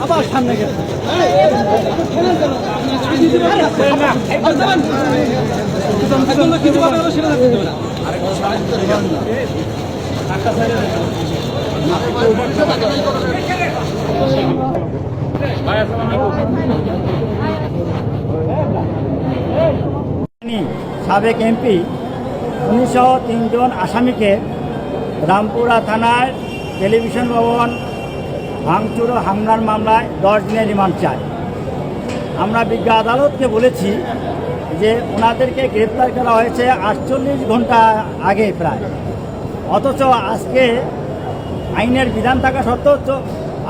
আবার সামনে গেছে সাবেক এমপি ১৯০৩ জন আসামিকে রামপুরা থানায় টেলিভিশন ভবন ভাঙচুর ও হামলার মামলায় 10 দিনের রিমান্ড চায়। আমরা বিজ্ঞ আদালতকে বলেছি যে ওনাদেরকে গ্রেপ্তার করা হয়েছে 48 ঘন্টা আগে প্রায়, অথচ আজকে আইনের বিধান থাকা সত্ত্বেও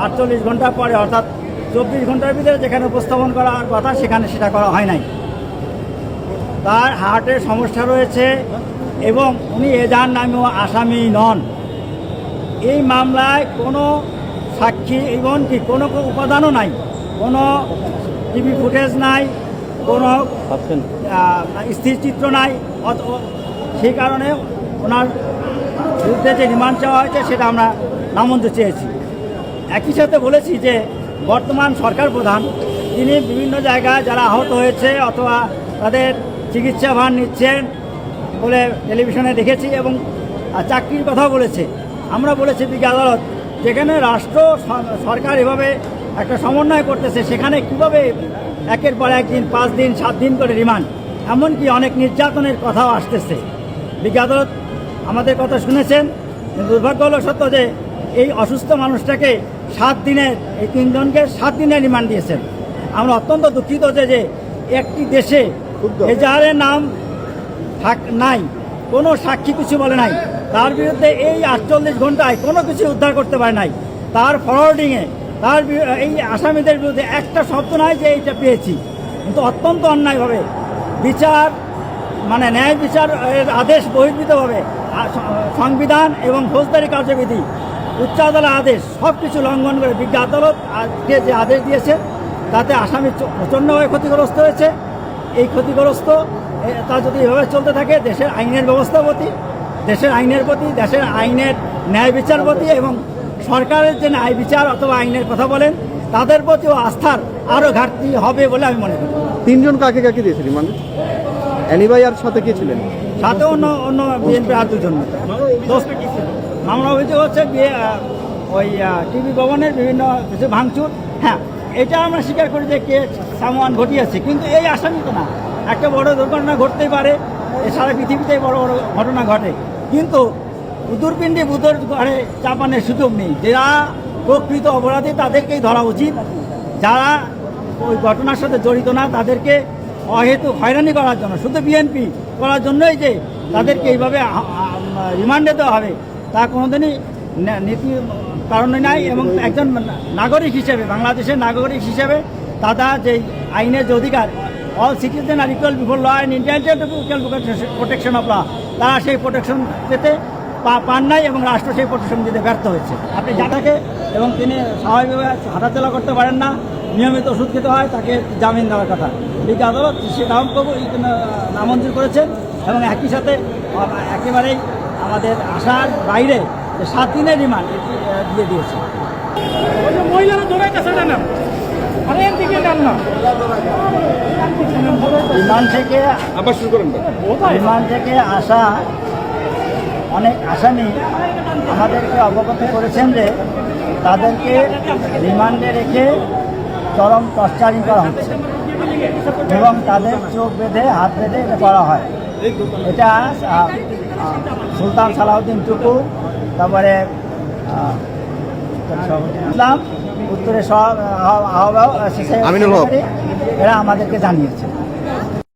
48 ঘন্টা পরে অর্থাৎ 24 ঘন্টার ভিতরে যেখানে উপস্থাপন করার কথা সেখানে সেটা করা হয় নাই। তার হার্টের সমস্যা রয়েছে এবং উনি এজাহার নামেও আসামি নন। এই মামলায় কোনো সাক্ষী এমনকি কোনো উপাদানও নাই, কোনো টিভি ফুটেজ নাই, কোনো স্থিরচিত্র নাই। সেই কারণে ওনার বিরুদ্ধে যে রিমান্ড চাওয়া হয়েছে সেটা আমরা নামঞ্জুর চেয়েছি। একই সাথে বলেছি যে বর্তমান সরকার প্রধান তিনি বিভিন্ন জায়গায় যারা আহত হয়েছে অথবা তাদের চিকিৎসা ভার নিচ্ছেন বলে টেলিভিশনে দেখেছি এবং চাকরির কথাও বলেছে। আমরা বলেছি বিজ্ঞ আদালত যেখানে রাষ্ট্র সরকার এভাবে একটা সমন্বয় করতেছে সেখানে কীভাবে একের পর একদিন 5 দিন 7 দিন করে রিমান্ড, এমনকি অনেক নির্যাতনের কথাও আসতেছে। বিজ্ঞ আদালত আমাদের কথা শুনেছেন। দুর্ভাগ্য হলো সত্য যে এই অসুস্থ মানুষটাকে 7 দিনের এই 3 জনকে 7 দিনের রিমান্ড দিয়েছেন। আমরা অত্যন্ত দুঃখিত যে একটি দেশে এজাহারের নাম নাই, কোনো সাক্ষী কিছু বলে নাই, তার বিরুদ্ধে এই 48 ঘন্টায় কোনো কিছু উদ্ধার করতে পারে নাই। তার ফরওয়ার্ডিংয়ে তার এই আসামিদের বিরুদ্ধে একটা শব্দ নাই যে এইটা পেয়েছি, কিন্তু অত্যন্ত অন্যায়ভাবে বিচার মানে ন্যায় বিচারের আদেশ বহির্ভূতভাবে সংবিধান এবং ফৌজদারি কার্যবিধি উচ্চ আদালতের আদেশ সব কিছু লঙ্ঘন করে বিজ্ঞ আদালত আজকে যে আদেশ দিয়েছে তাতে আসামি প্রচণ্ডভাবে ক্ষতিগ্রস্ত হয়েছে। এই ক্ষতিগ্রস্ত তা যদি এভাবে চলতে থাকে দেশের আইনের ব্যবস্থা প্রতি, দেশের আইনের প্রতি, দেশের আইনের ন্যায় বিচার প্রতি এবং সরকারের যে ন্যায় বিচার অথবা আইনের কথা বলেন তাদের প্রতিও আস্থার আরও ঘাটতি হবে বলে আমি মনে করি। 3 জন কাকে কাকে দিয়েছিল মানে অ্যানি ভাই আর সাথে কে ছিলেন? সাথে অন্য বিএনপি আর 2 জন। মামলা অভিযোগ হচ্ছে ওই টিভি ভবনের বিভিন্ন কিছু ভাঙচুর। হ্যাঁ, এটা আমরা স্বীকার করি যে কে সামান ঘটিয়েছে, কিন্তু এই আসামি তো না। একটা বড় দুর্ঘটনা ঘটতেই পারে, সারা পৃথিবীতেই বড় বড় ঘটনা ঘটে, কিন্তু উদুরপিণ্ডি বুদর ঘরে চাপানের সুযোগ নেই। যারা প্রকৃত অপরাধী তাদেরকেই ধরা উচিত, যারা ওই ঘটনার সাথে জড়িত না তাদেরকে অহেতুক হয়রানি করার জন্য, শুধু বিএনপি করার জন্যই যে তাদেরকে এইভাবে রিমান্ডে দেওয়া হবে তা কোনোদিনই নীতি কারণে নাই। এবং একজন নাগরিক হিসেবে, বাংলাদেশের নাগরিক হিসেবে তারা যে আইনের যে অধিকার, all citizen are equal before law and entitled to equal protection of law, তারা সেই প্রোটেকশন পেতে পান নাই এবং রাষ্ট্র সেই প্রোটেকশন দিতে ব্যর্থ হয়েছে। আপনি যাটাকে এবং তিনি স্বাভাবিকভাবে হাঁটাচলা করতে পারেন না, নিয়মিত ওষুধ খেতে হয়, তাকে জামিন দেওয়ার কথা। বিজ্ঞ আদালত সে নামঞ্জুর করেছেন এবং একই সাথে একেবারেই আমাদের আশার বাইরে 7 দিনের রিমান্ড দিয়ে দিয়েছে। রিমান্ড থেকে আসা অনেক আসামি আমাদেরকে অবগত করেছেন যে তাদেরকে রিমান্ডে রেখে চরম টর্চারিং করা হচ্ছে এবং তাদের চোখ বেঁধে হাত বেঁধে এটা করা হয়। এটা সুলতান সালাউদ্দিন টুকু, তারপরে ইসলাম উত্তরে আহ্বায়ক এরা আমাদেরকে জানিয়েছে।